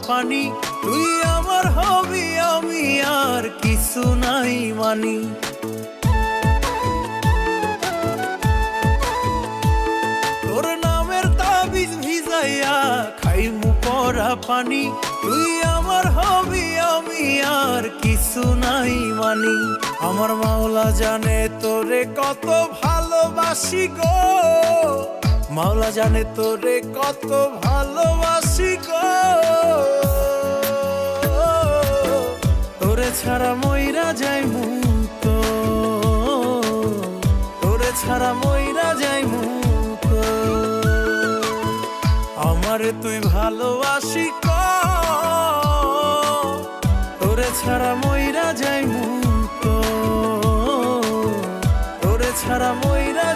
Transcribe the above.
পানি, তুই আমার হবি আমি আর কিছু নাই মানি। তোর নামের তাবিজ ভিজাইয়া খাইমু পরা পানি, তুই আমার হবি আমি আর কিছু নাই মানি। আমার মাওলা জানে তোরে কত ভালোবাসি গো, মাওলা জানে তোরে কত ভালোবাসি গো। তোরে ছাড়া মইরা যাইমু তো, তোরে ছাড়া মইরা যাইমু তো। আমারে তুই ভালোবাসি ক, তোরে ছাড়া মইরা যাইমু তো, তোরে ছাড়া মইরা